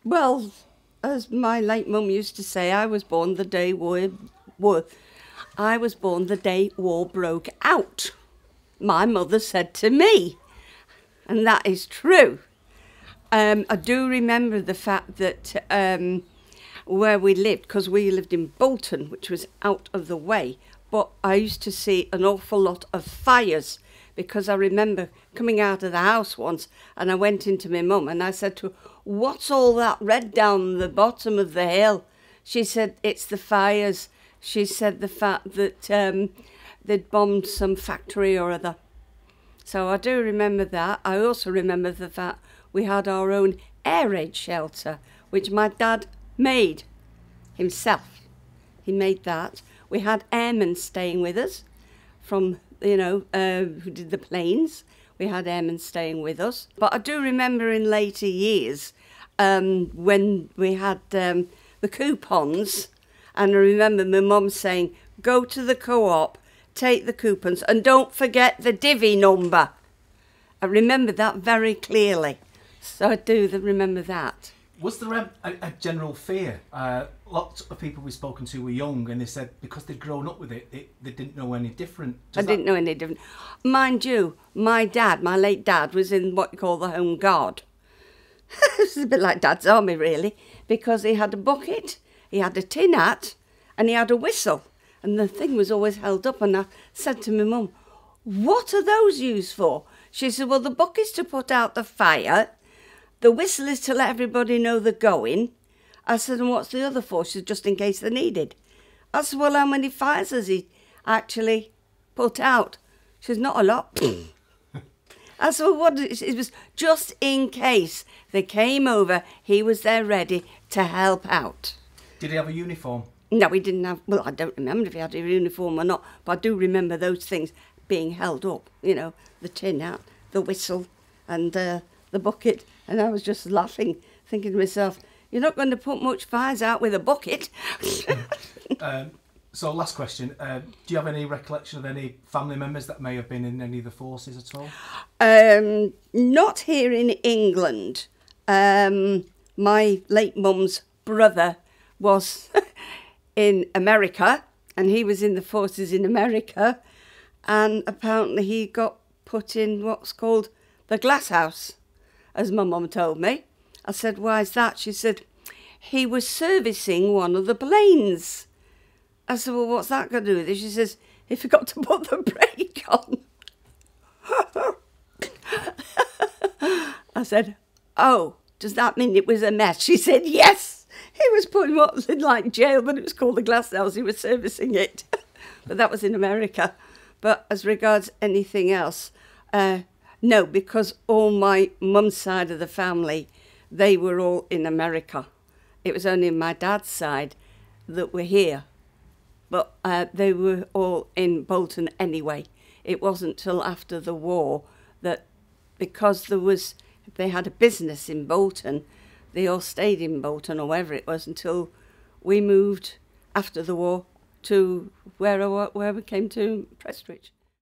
Well, as my late mum used to say, I was born the day war broke out. My mother said to me, and that is true. I do remember the fact that where we lived, because we lived in Bolton, which was out of the way, but I used to see an awful lot of fires, because I remember coming out of the house once and I went into my mum and I said to her, "What's all that red down the bottom of the hill?" She said, "It's the fires." She said the fact that they'd bombed some factory or other. So I do remember that. I also remember the fact we had our own air raid shelter, which my dad made himself. He made that. We had airmen staying with us from, who did the planes. We had airmen staying with us. But I do remember in later years when we had the coupons, and I remember my mum saying, "Go to the co-op, take the coupons, and don't forget the divvy number." I remember that very clearly. So I do remember that. Was there a general fear? Lots of people we've spoken to were young, and they said because they'd grown up with it, they didn't know any different. Didn't know any different. Mind you, my late dad, was in what you call the Home Guard. It's a bit like Dad's army, really, because he had a bucket, he had a tin hat, and he had a whistle. And the thing was always held up, and I said to my mum, "What are those used for?" She said, "Well, the bucket's to put out the fire. The whistle is to let everybody know they're going." I said, "And what's the other for?" She said, "Just in case they're needed." I said, "Well, how many fires has he actually put out?" She said, "Not a lot." I said, "Well, what?" It was just in case they came over, he was there ready to help out. Did he have a uniform? No, he didn't have, well, I don't remember if he had a uniform or not, but I do remember those things being held up, the tin hat, the whistle, and the bucket. And I was just laughing, thinking to myself, "You're not going to put much fires out with a bucket." So last question, do you have any recollection of any family members that may have been in any of the forces at all? Not here in England. My late mum's brother was in America, and he was in the forces in America, and apparently he got put in what's called the glass house, as my mum told me. I said, "Why is that?" She said, "He was servicing one of the planes." I said, "Well, what's that got to do with it?" She says, "He forgot to put the brake on." I said, "Oh, does that mean it was a mess?" She said, "Yes, he was put in what was in like jail, but it was called the glass house. He was servicing it." But that was in America. But as regards anything else, no, because all my mum's side of the family, they were all in America. It was only my dad's side that were here. But they were all in Bolton anyway. It wasn't till after the war that, because they had a business in Bolton, they all stayed in Bolton or wherever it was until we moved after the war to where we came to, Prestwich.